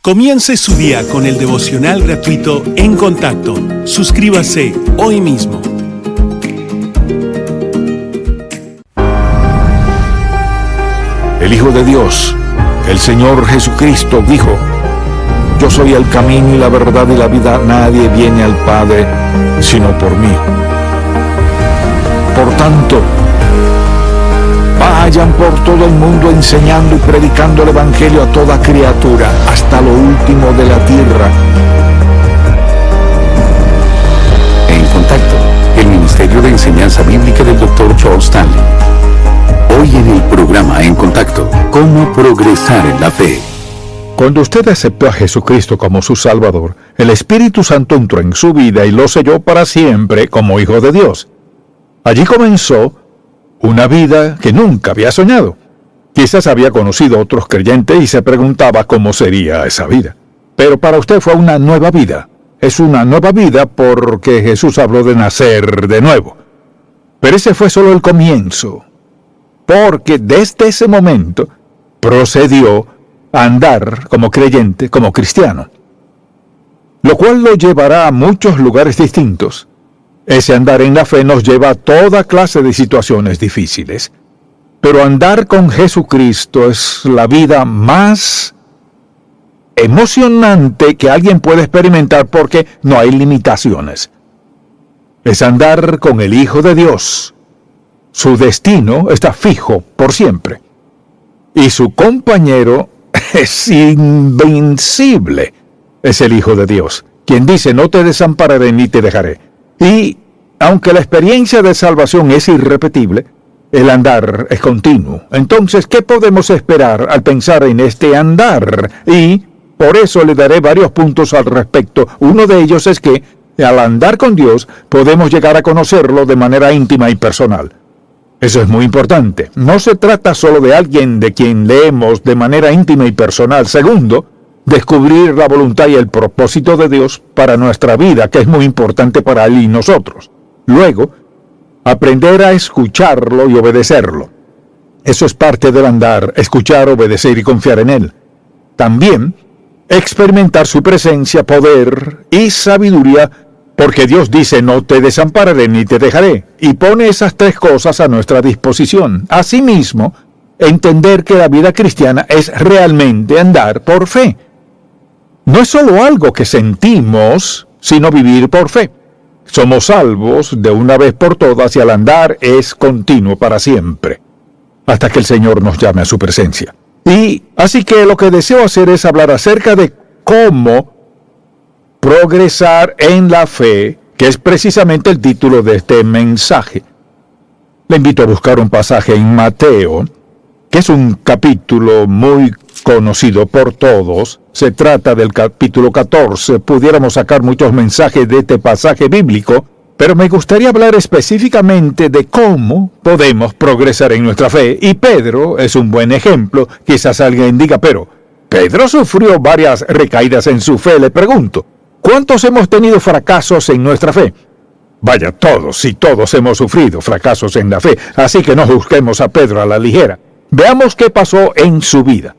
Comience su día con el devocional gratuito En Contacto. Suscríbase hoy mismo. El Hijo de Dios, el Señor Jesucristo, dijo: Yo soy el camino y la verdad y la vida. Nadie viene al Padre sino por mí. Por tanto, vayan por todo el mundo enseñando y predicando el Evangelio a toda criatura, hasta lo último de la tierra. En Contacto, el Ministerio de Enseñanza Bíblica del Dr. Charles Stanley. Hoy en el programa En Contacto, ¿cómo progresar en la fe? Cuando usted aceptó a Jesucristo como su Salvador, el Espíritu Santo entró en su vida y lo selló para siempre como Hijo de Dios. Allí comenzó una vida que nunca había soñado. Quizás había conocido a otros creyentes y se preguntaba cómo sería esa vida. Pero para usted fue una nueva vida. Es una nueva vida porque Jesús habló de nacer de nuevo. Pero ese fue solo el comienzo. Porque desde ese momento procedió a andar como creyente, como cristiano. Lo cual lo llevará a muchos lugares distintos. Ese andar en la fe nos lleva a toda clase de situaciones difíciles. Pero andar con Jesucristo es la vida más emocionante que alguien puede experimentar porque no hay limitaciones. Es andar con el Hijo de Dios. Su destino está fijo por siempre. Y su compañero es invencible. Es el Hijo de Dios, quien dice: no te desampararé ni te dejaré. Y aunque la experiencia de salvación es irrepetible, el andar es continuo. Entonces, ¿qué podemos esperar al pensar en este andar? Y por eso le daré varios puntos al respecto. Uno de ellos es que, al andar con Dios, podemos llegar a conocerlo de manera íntima y personal. Eso es muy importante. No se trata solo de alguien de quien leemos de manera íntima y personal. Segundo, descubrir la voluntad y el propósito de Dios para nuestra vida, que es muy importante para Él y nosotros. Luego, aprender a escucharlo y obedecerlo. Eso es parte del andar: escuchar, obedecer y confiar en Él. También, experimentar su presencia, poder y sabiduría, porque Dios dice: no te desampararé ni te dejaré, y pone esas tres cosas a nuestra disposición. Asimismo, entender que la vida cristiana es realmente andar por fe. No es solo algo que sentimos, sino vivir por fe. Somos salvos de una vez por todas y al andar es continuo para siempre, hasta que el Señor nos llame a su presencia. Y así que lo que deseo hacer es hablar acerca de cómo progresar en la fe, que es precisamente el título de este mensaje. Le invito a buscar un pasaje en Mateo, que es un capítulo muy conocido por todos. Se trata del capítulo 14. Pudiéramos sacar muchos mensajes de este pasaje bíblico, pero me gustaría hablar específicamente de cómo podemos progresar en nuestra fe. Y Pedro es un buen ejemplo. Quizás alguien diga: pero Pedro sufrió varias recaídas en su fe. Le pregunto: ¿cuántos hemos tenido fracasos en nuestra fe? Vaya, todos hemos sufrido fracasos en la fe, así que no juzguemos a Pedro a la ligera. Veamos qué pasó en su vida.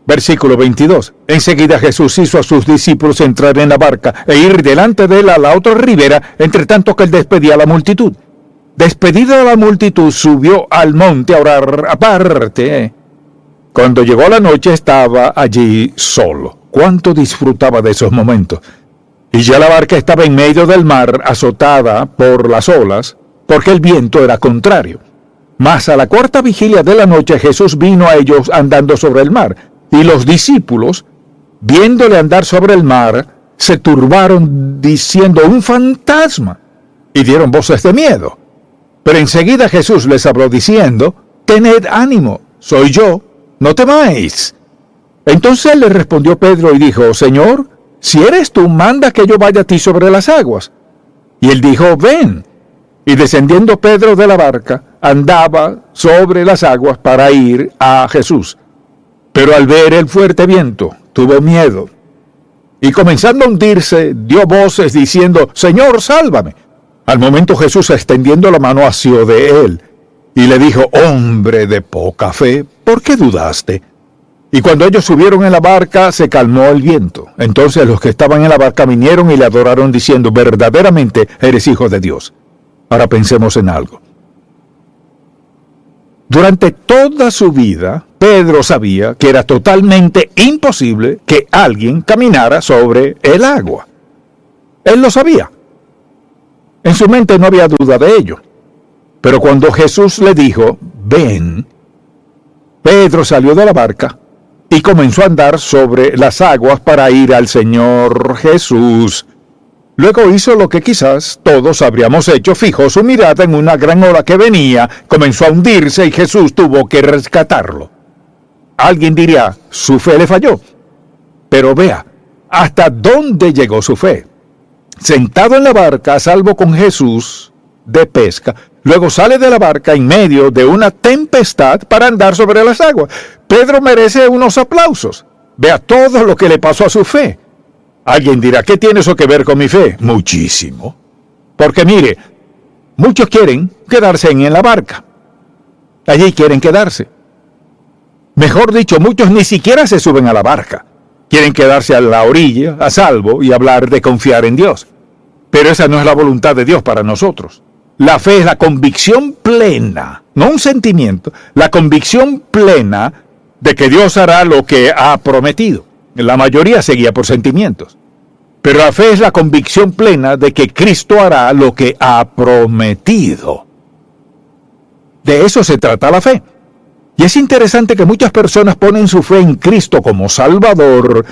Versículo 22. Enseguida Jesús hizo a sus discípulos entrar en la barca e ir delante de él a la otra ribera, entre tanto que él despedía a la multitud. Despedida la multitud, subió al monte a orar aparte. Cuando llegó la noche, estaba allí solo. ¿Cuánto disfrutaba de esos momentos? Y ya la barca estaba en medio del mar, azotada por las olas, porque el viento era contrario. Mas a la cuarta vigilia de la noche Jesús vino a ellos andando sobre el mar, y los discípulos, viéndole andar sobre el mar, se turbaron diciendo: un fantasma, y dieron voces de miedo. Pero enseguida Jesús les habló diciendo: tened ánimo, soy yo, no temáis. Entonces le respondió Pedro y dijo: Señor, si eres tú, manda que yo vaya a ti sobre las aguas. Y él dijo: ven. Y descendiendo Pedro de la barca, andaba sobre las aguas para ir a Jesús. Pero al ver el fuerte viento, tuvo miedo. Y comenzando a hundirse, dio voces diciendo: Señor, sálvame. Al momento Jesús, extendiendo la mano, asió de él, y le dijo: hombre de poca fe, ¿por qué dudaste? Y cuando ellos subieron en la barca, se calmó el viento. Entonces los que estaban en la barca vinieron y le adoraron diciendo, verdaderamente eres hijo de Dios. Ahora pensemos en algo. Durante toda su vida, Pedro sabía que era totalmente imposible que alguien caminara sobre el agua. Él lo sabía. En su mente no había duda de ello. Pero cuando Jesús le dijo, ven, Pedro salió de la barca y comenzó a andar sobre las aguas para ir al Señor Jesús. Luego hizo lo que quizás todos habríamos hecho, fijó su mirada en una gran ola que venía, comenzó a hundirse y Jesús tuvo que rescatarlo. Alguien diría, su fe le falló. Pero vea, ¿hasta dónde llegó su fe? Sentado en la barca, a salvo con Jesús, de pesca, luego sale de la barca en medio de una tempestad para andar sobre las aguas. Pedro merece unos aplausos. Vea todo lo que le pasó a su fe. Alguien dirá, ¿qué tiene eso que ver con mi fe? Muchísimo. Porque mire, muchos quieren quedarse en la barca. Allí quieren quedarse. Mejor dicho, muchos ni siquiera se suben a la barca. Quieren quedarse a la orilla, a salvo, y hablar de confiar en Dios. Pero esa no es la voluntad de Dios para nosotros. La fe es la convicción plena, no un sentimiento, la convicción plena de que Dios hará lo que ha prometido. La mayoría se guía por sentimientos. Pero la fe es la convicción plena de que Cristo hará lo que ha prometido. De eso se trata la fe. Y es interesante que muchas personas ponen su fe en Cristo como Salvador,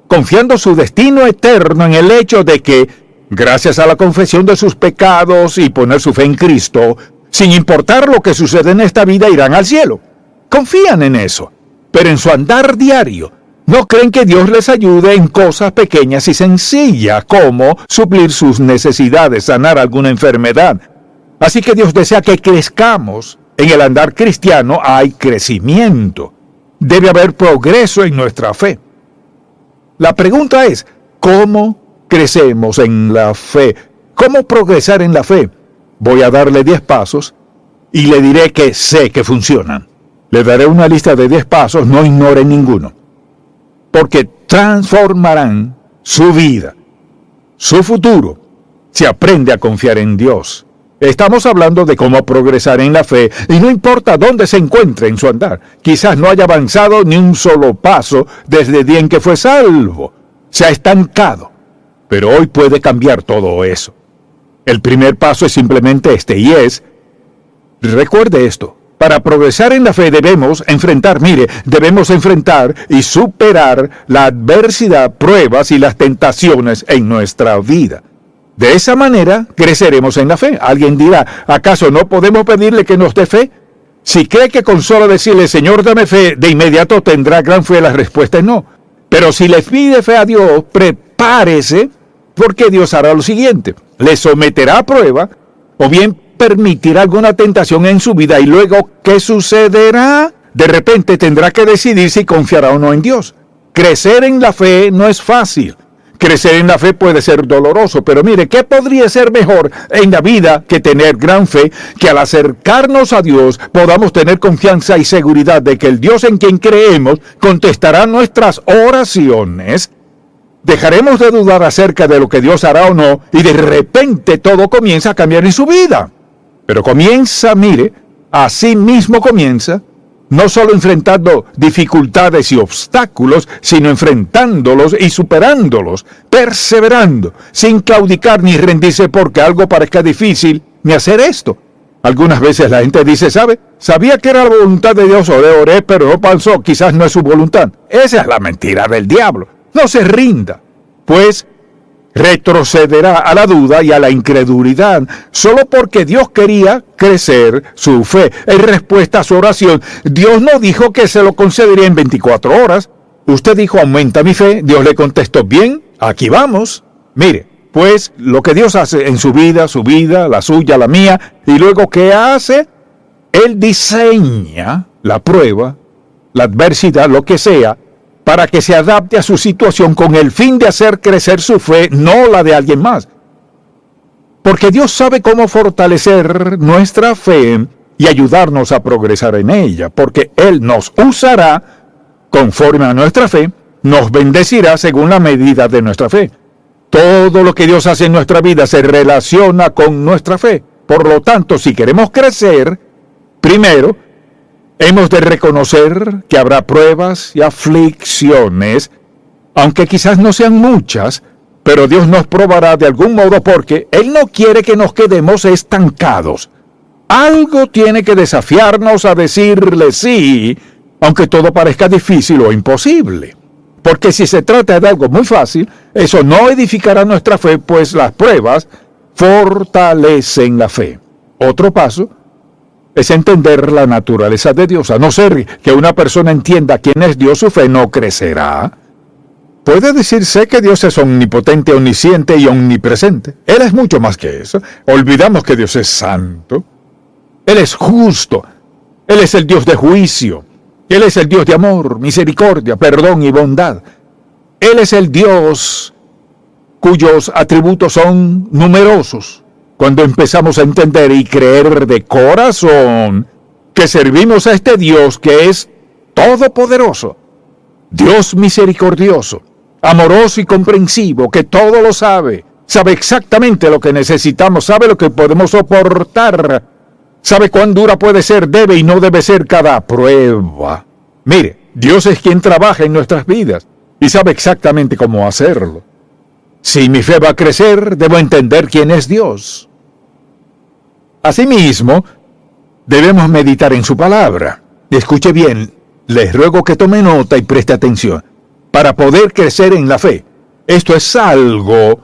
confiando su destino eterno en el hecho de que, gracias a la confesión de sus pecados y poner su fe en Cristo, sin importar lo que sucede en esta vida, irán al cielo. Confían en eso, pero en su andar diario, no creen que Dios les ayude en cosas pequeñas y sencillas, como suplir sus necesidades, sanar alguna enfermedad. Así que Dios desea que crezcamos. En el andar cristiano hay crecimiento. Debe haber progreso en nuestra fe. La pregunta es, ¿cómo crecemos en la fe? ¿Cómo progresar en la fe? Voy a darle 10 pasos y le diré que sé que funcionan. Le daré una lista de 10 pasos, no ignore ninguno. Porque transformarán su vida, su futuro, si aprende a confiar en Dios. Estamos hablando de cómo progresar en la fe, y no importa dónde se encuentre en su andar. Quizás no haya avanzado ni un solo paso desde el día en que fue salvo. Se ha estancado. Pero hoy puede cambiar todo eso. El primer paso es simplemente este, y es, recuerde esto, para progresar en la fe debemos enfrentar y superar la adversidad, pruebas y las tentaciones en nuestra vida. De esa manera creceremos en la fe. Alguien dirá, ¿acaso no podemos pedirle que nos dé fe? Si cree que con solo decirle, Señor, dame fe, de inmediato tendrá gran fe, la respuesta es no. Pero si le pide fe a Dios, prepárese, porque Dios hará lo siguiente. Le someterá a prueba, o bien permitirá alguna tentación en su vida, y luego, ¿qué sucederá? De repente tendrá que decidir si confiará o no en Dios. Crecer en la fe no es fácil. Crecer en la fe puede ser doloroso, pero mire, ¿qué podría ser mejor en la vida que tener gran fe, que al acercarnos a Dios podamos tener confianza y seguridad de que el Dios en quien creemos contestará nuestras oraciones? Dejaremos de dudar acerca de lo que Dios hará o no, y de repente todo comienza a cambiar en su vida. Pero comienza, mire, así mismo comienza, no solo enfrentando dificultades y obstáculos, sino enfrentándolos y superándolos, perseverando, sin claudicar ni rendirse porque algo parezca difícil, ni hacer esto. Algunas veces la gente dice, sabía que era la voluntad de Dios, oré, pero no pasó, quizás no es su voluntad. Esa es la mentira del diablo. No se rinda, pues retrocederá a la duda y a la incredulidad, solo porque Dios quería crecer su fe. En respuesta a su oración, Dios no dijo que se lo concedería en 24 horas. Usted dijo, aumenta mi fe. Dios le contestó, bien, aquí vamos. Mire, pues lo que Dios hace en su vida, la suya, la mía, y luego ¿qué hace? Él diseña la prueba, la adversidad, lo que sea, para que se adapte a su situación con el fin de hacer crecer su fe, no la de alguien más. Porque Dios sabe cómo fortalecer nuestra fe y ayudarnos a progresar en ella, porque Él nos usará conforme a nuestra fe, nos bendecirá según la medida de nuestra fe. Todo lo que Dios hace en nuestra vida se relaciona con nuestra fe. Por lo tanto, si queremos crecer, primero, hemos de reconocer que habrá pruebas y aflicciones, aunque quizás no sean muchas, pero Dios nos probará de algún modo porque Él no quiere que nos quedemos estancados. Algo tiene que desafiarnos a decirle sí, aunque todo parezca difícil o imposible. Porque si se trata de algo muy fácil, eso no edificará nuestra fe, pues las pruebas fortalecen la fe. Otro paso es entender la naturaleza de Dios. A no ser que una persona entienda quién es Dios, su fe no crecerá. Puede decirse que Dios es omnipotente, omnisciente y omnipresente. Él es mucho más que eso. Olvidamos que Dios es santo. Él es justo. Él es el Dios de juicio. Él es el Dios de amor, misericordia, perdón y bondad. Él es el Dios cuyos atributos son numerosos. Cuando empezamos a entender y creer de corazón que servimos a este Dios que es todopoderoso, Dios misericordioso, amoroso y comprensivo, que todo lo sabe, sabe exactamente lo que necesitamos, sabe lo que podemos soportar, sabe cuán dura puede ser, debe y no debe ser cada prueba. Mire, Dios es quien trabaja en nuestras vidas y sabe exactamente cómo hacerlo. Si mi fe va a crecer, debo entender quién es Dios. Asimismo, debemos meditar en su palabra. Escuche bien, les ruego que tome nota y preste atención. Para poder crecer en la fe, esto es algo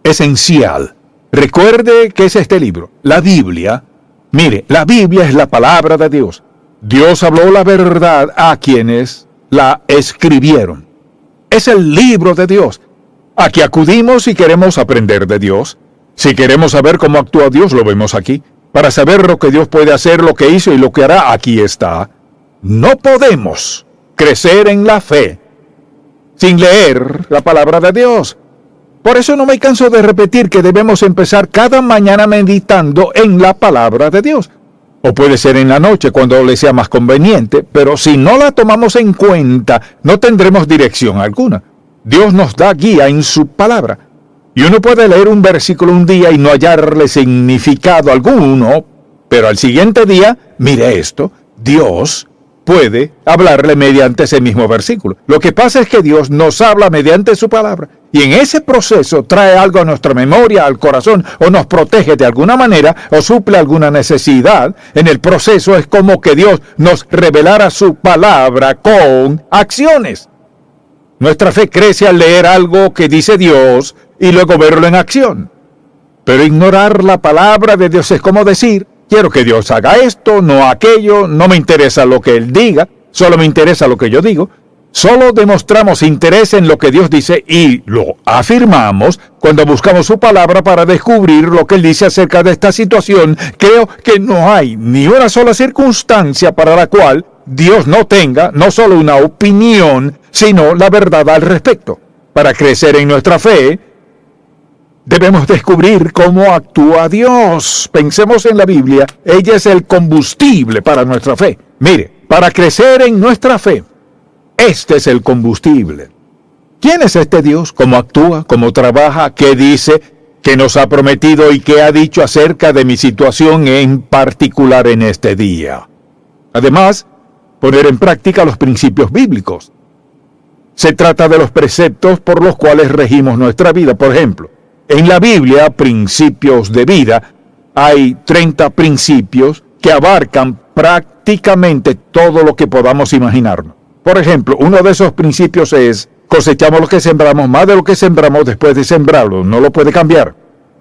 esencial. Recuerde que es este libro, la Biblia. Mire, la Biblia es la palabra de Dios. Dios habló la verdad a quienes la escribieron. Es el libro de Dios. Aquí acudimos si queremos aprender de Dios. Si queremos saber cómo actúa Dios, lo vemos aquí. Para saber lo que Dios puede hacer, lo que hizo y lo que hará, aquí está. No podemos crecer en la fe sin leer la palabra de Dios. Por eso no me canso de repetir que debemos empezar cada mañana meditando en la palabra de Dios. O puede ser en la noche cuando le sea más conveniente, pero si no la tomamos en cuenta, no tendremos dirección alguna. Dios nos da guía en su palabra. Y uno puede leer un versículo un día y no hallarle significado alguno, pero al siguiente día, mire esto, Dios puede hablarle mediante ese mismo versículo. Lo que pasa es que Dios nos habla mediante su palabra, y en ese proceso trae algo a nuestra memoria, al corazón, o nos protege de alguna manera, o suple alguna necesidad. En el proceso es como que Dios nos revelara su palabra con acciones. Nuestra fe crece al leer algo que dice Dios y luego verlo en acción. Pero ignorar la palabra de Dios es como decir, quiero que Dios haga esto, no aquello, no me interesa lo que Él diga, solo me interesa lo que yo digo. Solo demostramos interés en lo que Dios dice y lo afirmamos cuando buscamos su palabra para descubrir lo que Él dice acerca de esta situación. Creo que no hay ni una sola circunstancia para la cual Dios no tenga no solo una opinión, sino la verdad al respecto. Para crecer en nuestra fe, debemos descubrir cómo actúa Dios. Pensemos en la Biblia. Ella es el combustible para nuestra fe. Mire, para crecer en nuestra fe, este es el combustible. ¿Quién es este Dios? ¿Cómo actúa? ¿Cómo trabaja? ¿Qué dice? ¿Qué nos ha prometido y qué ha dicho acerca de mi situación en particular en este día? Además, poner en práctica los principios bíblicos. Se trata de los preceptos por los cuales regimos nuestra vida. Por ejemplo, en la Biblia, principios de vida, hay 30 principios que abarcan prácticamente todo lo que podamos imaginarnos. Por ejemplo, uno de esos principios es, cosechamos lo que sembramos, más de lo que sembramos después de sembrarlo, no lo puede cambiar.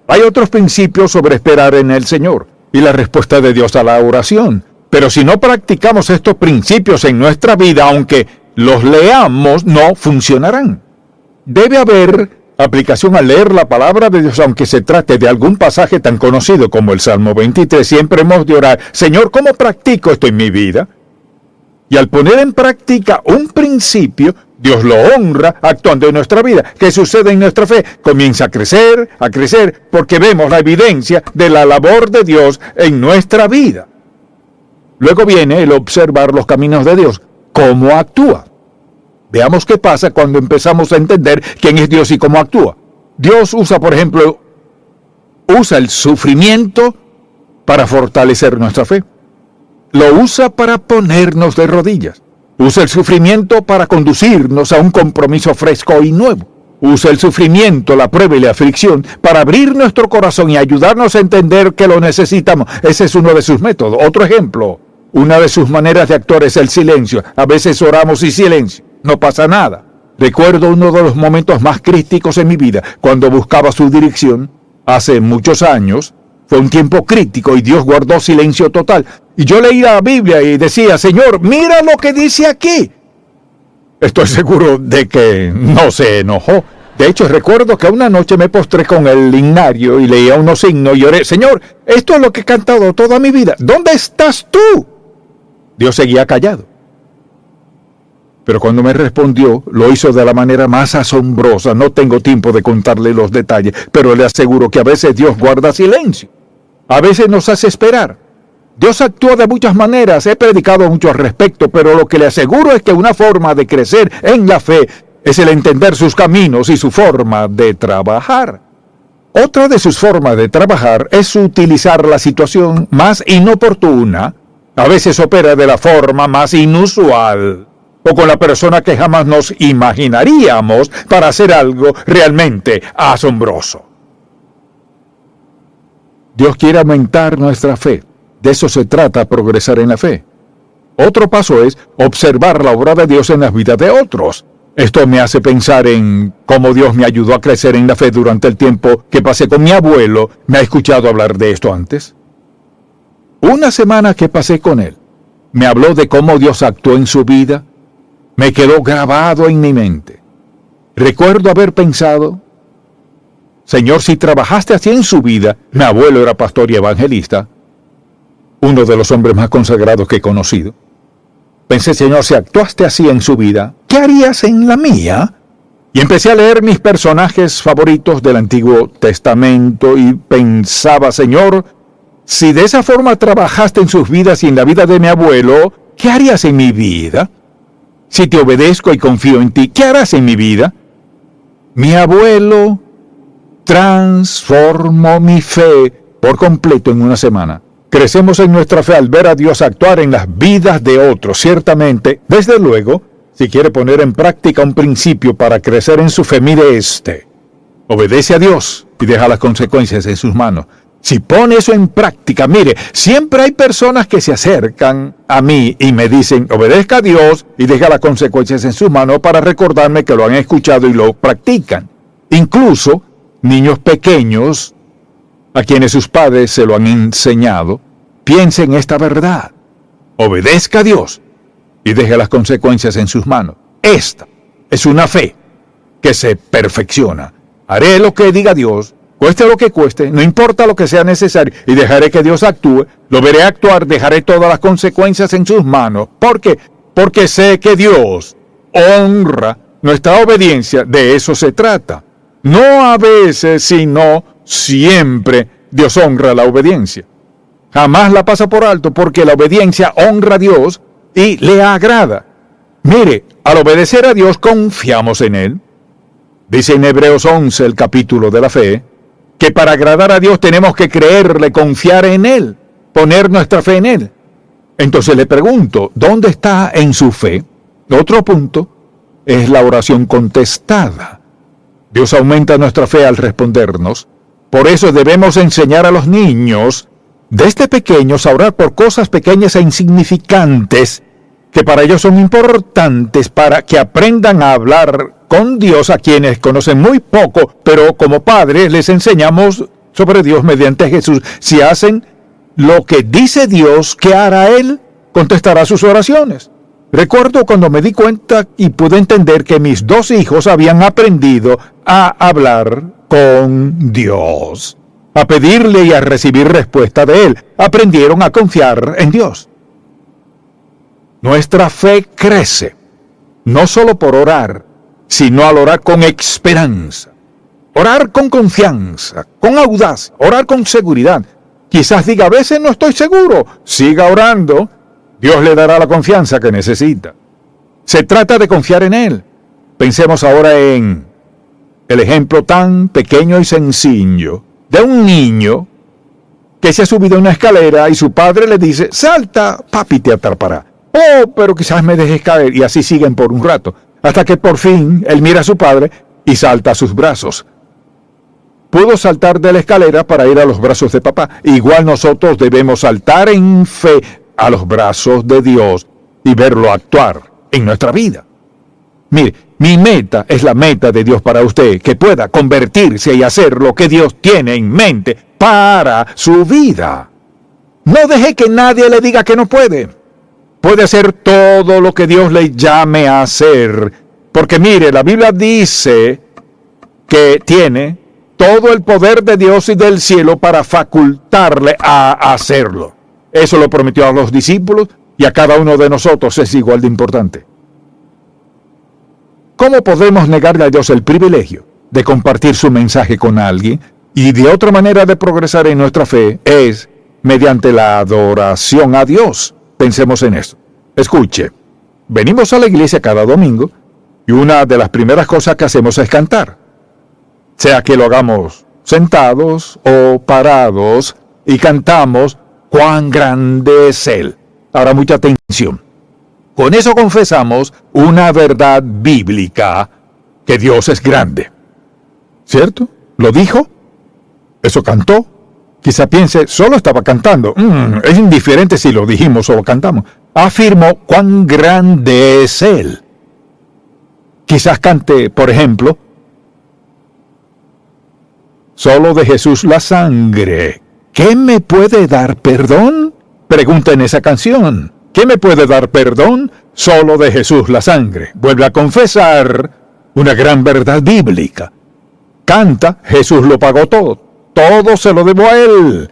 Hay otros principios sobre esperar en el Señor y la respuesta de Dios a la oración. Pero si no practicamos estos principios en nuestra vida, aunque los leamos, no funcionarán. Debe haber aplicación al leer la palabra de Dios, aunque se trate de algún pasaje tan conocido como el Salmo 23. Siempre hemos de orar, Señor, ¿cómo practico esto en mi vida? Y al poner en práctica un principio, Dios lo honra actuando en nuestra vida. ¿Qué sucede en nuestra fe? Comienza a crecer, porque vemos la evidencia de la labor de Dios en nuestra vida. Luego viene el observar los caminos de Dios, cómo actúa. Veamos qué pasa cuando empezamos a entender quién es Dios y cómo actúa. Dios usa, por ejemplo, el sufrimiento para fortalecer nuestra fe. Lo usa para ponernos de rodillas. Usa el sufrimiento para conducirnos a un compromiso fresco y nuevo. Usa el sufrimiento, la prueba y la aflicción para abrir nuestro corazón y ayudarnos a entender que lo necesitamos. Ese es uno de sus métodos. Otro ejemplo, una de sus maneras de actuar es el silencio. A veces oramos y silencio. No pasa nada. Recuerdo uno de los momentos más críticos en mi vida, cuando buscaba su dirección, hace muchos años. Fue un tiempo crítico y Dios guardó silencio total. Y yo leía la Biblia y decía, Señor, mira lo que dice aquí. Estoy seguro de que no se enojó. De hecho, recuerdo que una noche me postré con el lignario y leía unos signos y oré, Señor, esto es lo que he cantado toda mi vida. ¿Dónde estás tú? Dios seguía callado. Pero cuando me respondió, lo hizo de la manera más asombrosa. No tengo tiempo de contarle los detalles, pero le aseguro que a veces Dios guarda silencio. A veces nos hace esperar. Dios actúa de muchas maneras. He predicado mucho al respecto, pero lo que le aseguro es que una forma de crecer en la fe es el entender sus caminos y su forma de trabajar. Otra de sus formas de trabajar es utilizar la situación más inoportuna. A veces opera de la forma más inusual, o con la persona que jamás nos imaginaríamos para hacer algo realmente asombroso. Dios quiere aumentar nuestra fe. De eso se trata, progresar en la fe. Otro paso es observar la obra de Dios en las vidas de otros. Esto me hace pensar en cómo Dios me ayudó a crecer en la fe durante el tiempo que pasé con mi abuelo. ¿Me ha escuchado hablar de esto antes? Una semana que pasé con él, me habló de cómo Dios actuó en su vida. Me quedó grabado en mi mente. Recuerdo haber pensado, Señor, si trabajaste así en su vida, mi abuelo era pastor y evangelista, uno de los hombres más consagrados que he conocido. Pensé, Señor, si actuaste así en su vida, ¿qué harías en la mía? Y empecé a leer mis personajes favoritos del Antiguo Testamento y pensaba, Señor, si de esa forma trabajaste en sus vidas y en la vida de mi abuelo, ¿qué harías en mi vida? Si te obedezco y confío en ti, ¿qué harás en mi vida? Mi abuelo transformó mi fe por completo en una semana. Crecemos en nuestra fe al ver a Dios actuar en las vidas de otros. Ciertamente, desde luego, si quiere poner en práctica un principio para crecer en su fe, mire este. Obedece a Dios y deja las consecuencias en sus manos. Si pone eso en práctica, mire, siempre hay personas que se acercan a mí y me dicen, obedezca a Dios y deja las consecuencias en sus manos para recordarme que lo han escuchado y lo practican. Incluso niños pequeños, a quienes sus padres se lo han enseñado, piensen esta verdad. Obedezca a Dios y deje las consecuencias en sus manos. Esta es una fe que se perfecciona. Haré lo que diga Dios, cueste lo que cueste, no importa lo que sea necesario, y dejaré que Dios actúe, lo veré actuar, dejaré todas las consecuencias en sus manos. ¿Por qué? Porque sé que Dios honra nuestra obediencia, de eso se trata. No a veces, sino siempre Dios honra la obediencia. Jamás la pasa por alto porque la obediencia honra a Dios y le agrada. Mire, al obedecer a Dios confiamos en Él. Dice en Hebreos 11, el capítulo de la fe, que para agradar a Dios tenemos que creerle, confiar en Él, poner nuestra fe en Él. Entonces le pregunto, ¿dónde está en su fe? Otro punto es la oración contestada. Dios aumenta nuestra fe al respondernos. Por eso debemos enseñar a los niños, desde pequeños, a orar por cosas pequeñas e insignificantes, que para ellos son importantes para que aprendan a hablar con Dios, a quienes conocen muy poco, pero como padres les enseñamos sobre Dios mediante Jesús. Si hacen lo que dice Dios que hará Él, contestará sus oraciones. Recuerdo cuando me di cuenta y pude entender que mis 2 hijos habían aprendido a hablar con Dios, a pedirle y a recibir respuesta de Él. Aprendieron a confiar en Dios. Nuestra fe crece, no solo por orar, sino al orar con esperanza, orar con confianza, con audacia, orar con seguridad. Quizás diga, a veces no estoy seguro. Siga orando. Dios le dará la confianza que necesita. Se trata de confiar en Él. Pensemos ahora en el ejemplo tan pequeño y sencillo de un niño que se ha subido a una escalera y su padre le dice: salta, papi te atrapará. Oh, pero quizás me dejes caer. Y así siguen por un rato, hasta que por fin él mira a su padre y salta a sus brazos. Pudo saltar de la escalera para ir a los brazos de papá. Igual nosotros debemos saltar en fe a los brazos de Dios y verlo actuar en nuestra vida. Mire, mi meta es la meta de Dios para usted, que pueda convertirse y hacer lo que Dios tiene en mente para su vida. No deje que nadie le diga que no puede. Puede hacer todo lo que Dios le llame a hacer. Porque mire, la Biblia dice que tiene todo el poder de Dios y del cielo para facultarle a hacerlo. Eso lo prometió a los discípulos y a cada uno de nosotros es igual de importante. ¿Cómo podemos negarle a Dios el privilegio de compartir su mensaje con alguien? Y de otra manera de progresar en nuestra fe es mediante la adoración a Dios. Pensemos en esto. Escuche, venimos a la iglesia cada domingo y una de las primeras cosas que hacemos es cantar. Sea que lo hagamos sentados o parados, y cantamos cuán grande es Él. Ahora mucha atención. Con eso confesamos una verdad bíblica, que Dios es grande. ¿Cierto? ¿Lo dijo? ¿Eso cantó? Quizá piense, solo estaba cantando. Es indiferente si lo dijimos o lo cantamos. Afirmó cuán grande es Él. Quizás cante, por ejemplo, solo de Jesús la sangre. ¿Qué me puede dar perdón? Pregunta en esa canción. ¿Qué me puede dar perdón? Solo de Jesús la sangre. Vuelve a confesar una gran verdad bíblica. Canta, Jesús lo pagó todo. Todo se lo debo a Él.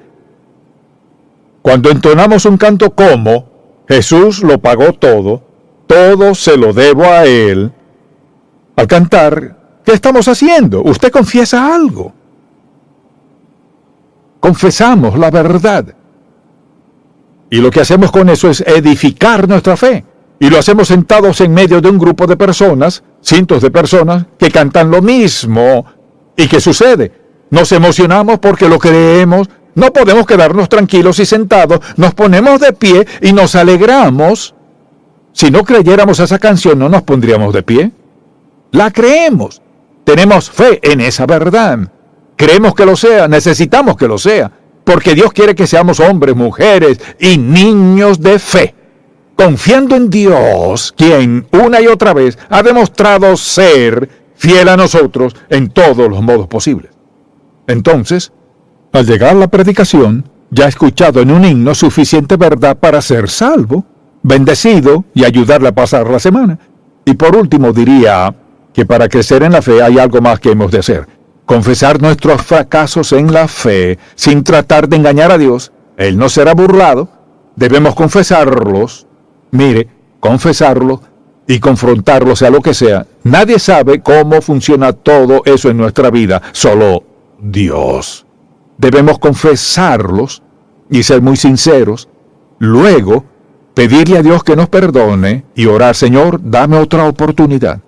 Cuando entonamos un canto como Jesús lo pagó todo, todo se lo debo a Él, al cantar, ¿qué estamos haciendo? Usted confiesa algo. Confesamos la verdad. Y lo que hacemos con eso es edificar nuestra fe. Y lo hacemos sentados en medio de un grupo de personas, cientos de personas, que cantan lo mismo. ¿Y qué sucede? Nos emocionamos porque lo creemos. No podemos quedarnos tranquilos y sentados. Nos ponemos de pie y nos alegramos. Si no creyéramos esa canción, no nos pondríamos de pie. La creemos. Tenemos fe en esa verdad. Creemos que lo sea, necesitamos que lo sea, porque Dios quiere que seamos hombres, mujeres y niños de fe, confiando en Dios, quien una y otra vez ha demostrado ser fiel a nosotros en todos los modos posibles. Entonces, al llegar a la predicación, ya he escuchado en un himno suficiente verdad para ser salvo, bendecido y ayudarle a pasar la semana. Y por último diría que para crecer en la fe hay algo más que hemos de hacer. Confesar nuestros fracasos en la fe sin tratar de engañar a Dios. Él no será burlado. Debemos confesarlos. Mire, confesarlos y confrontarlos, sea lo que sea. Nadie sabe cómo funciona todo eso en nuestra vida, solo Dios. Debemos confesarlos y ser muy sinceros. Luego, pedirle a Dios que nos perdone y orar: Señor, dame otra oportunidad.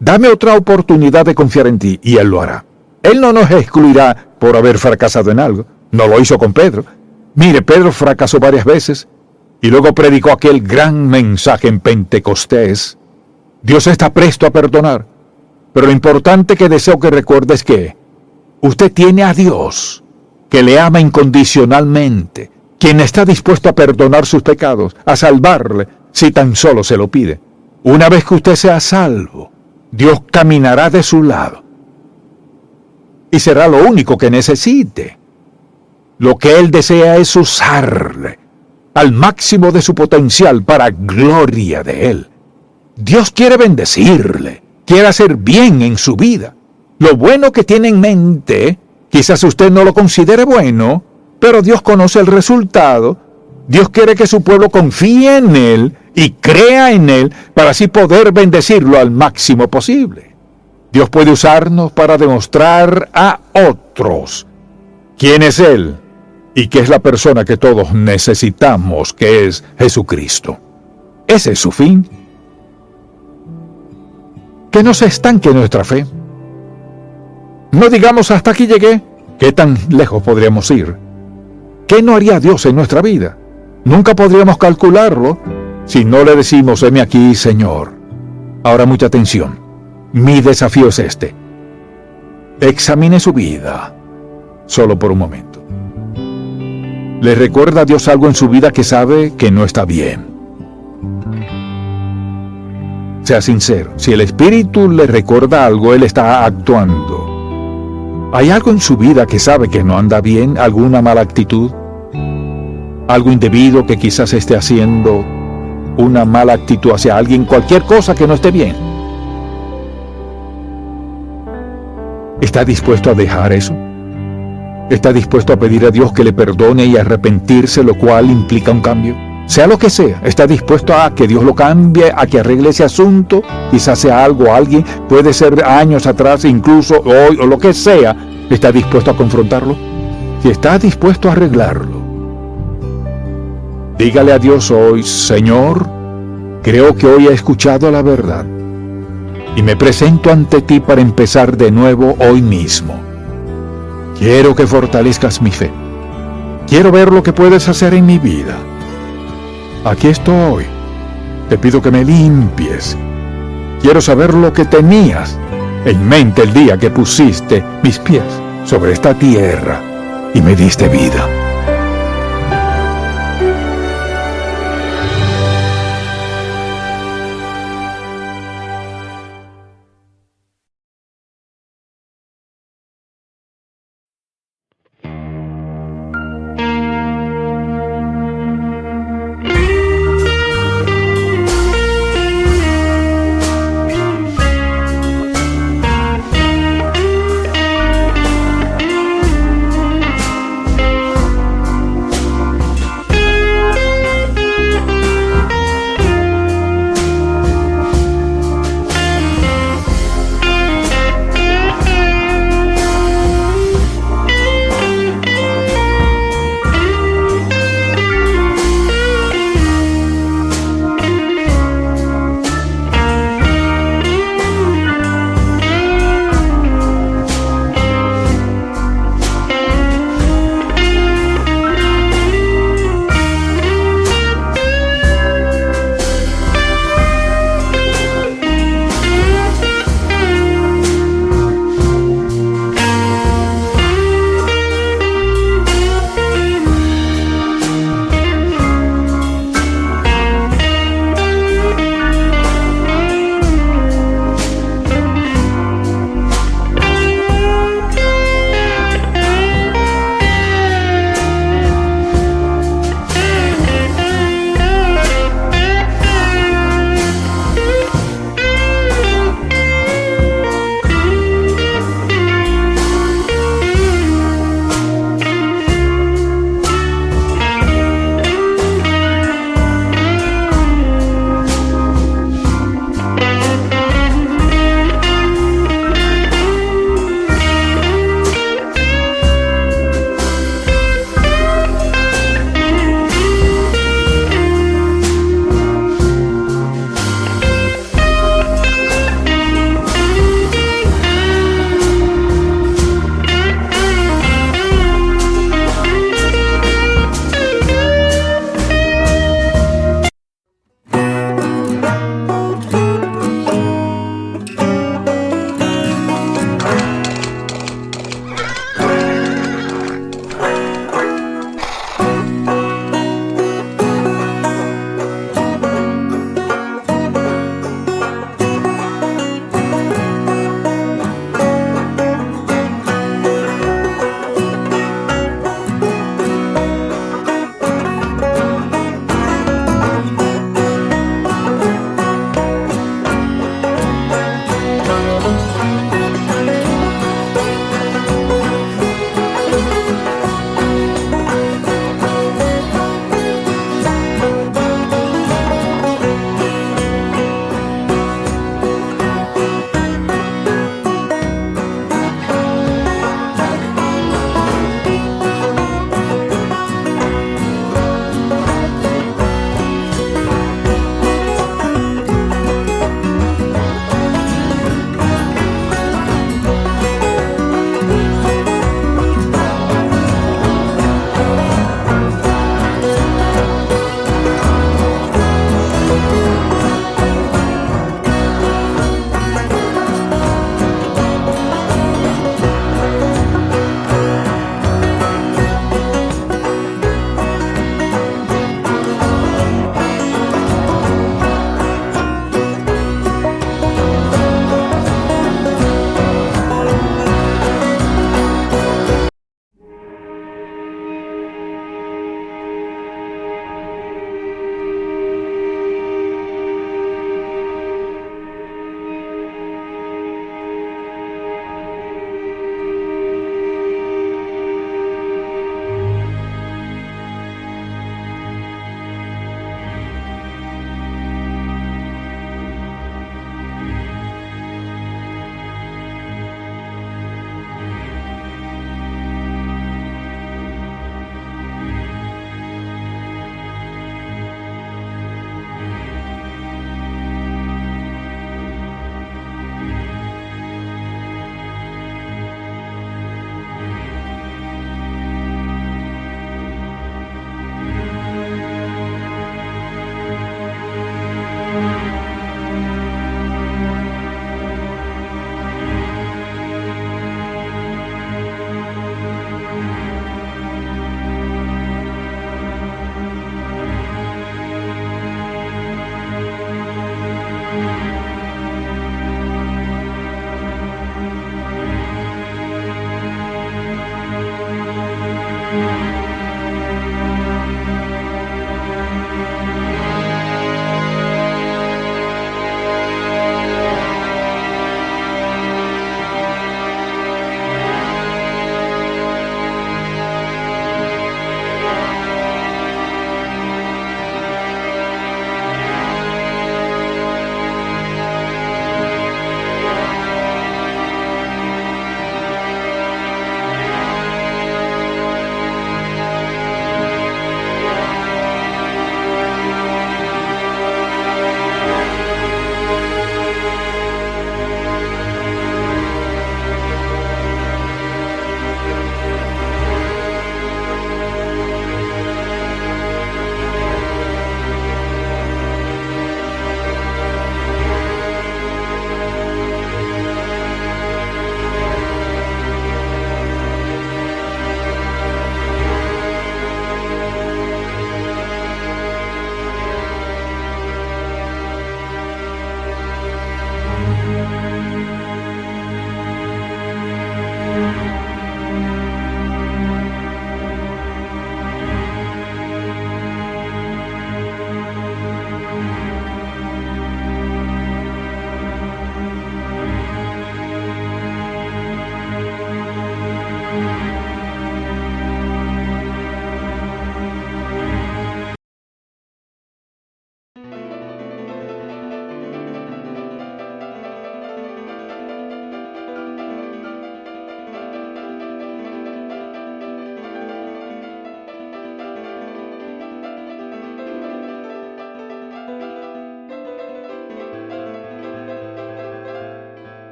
Dame otra oportunidad de confiar en ti, y Él lo hará. Él no nos excluirá por haber fracasado en algo. No lo hizo con Pedro. Mire, Pedro fracasó varias veces y luego predicó aquel gran mensaje en Pentecostés. Dios está presto a perdonar. Pero lo importante que deseo que recuerde es que usted tiene a Dios, que le ama incondicionalmente, quien está dispuesto a perdonar sus pecados, a salvarle, si tan solo se lo pide. Una vez que usted sea salvo, Dios caminará de su lado. Y será lo único que necesite. Lo que Él desea es usarle al máximo de su potencial para gloria de Él. Dios quiere bendecirle, quiere hacer bien en su vida. Lo bueno que tiene en mente, quizás usted no lo considere bueno, pero Dios conoce el resultado. Dios quiere que su pueblo confíe en Él y crea en Él para así poder bendecirlo al máximo posible. Dios puede usarnos para demostrar a otros quién es Él y que es la persona que todos necesitamos, que es Jesucristo. Ese es su fin. que no se estanque nuestra fe. No digamos hasta aquí llegué. ¿Qué tan lejos podríamos ir? ¿Qué no haría Dios en nuestra vida? Nunca podríamos calcularlo si no le decimos, heme aquí, Señor. Ahora mucha atención. Mi desafío es este. Examine su vida, solo por un momento. ¿Le recuerda a Dios algo en su vida que sabe que no está bien? Sea sincero, si el Espíritu le recuerda algo, Él está actuando. ¿Hay algo en su vida que sabe que no anda bien? ¿Alguna mala actitud? ¿Algo indebido que quizás esté haciendo? ¿Una mala actitud hacia alguien? Cualquier cosa que no esté bien. ¿Está dispuesto a dejar eso? ¿Está dispuesto a pedir a Dios que le perdone y arrepentirse, lo cual implica un cambio? Sea lo que sea, ¿está dispuesto a que Dios lo cambie, a que arregle ese asunto? Quizás sea algo, alguien, puede ser años atrás, incluso hoy, o lo que sea. ¿Está dispuesto a confrontarlo? Si está dispuesto a arreglarlo, dígale a Dios hoy, Señor, creo que hoy he escuchado la verdad y me presento ante ti para empezar de nuevo hoy mismo. Quiero que fortalezcas mi fe. Quiero ver lo que puedes hacer en mi vida. Aquí estoy. Te pido que me limpies. Quiero saber lo que tenías en mente el día que pusiste mis pies sobre esta tierra y me diste vida.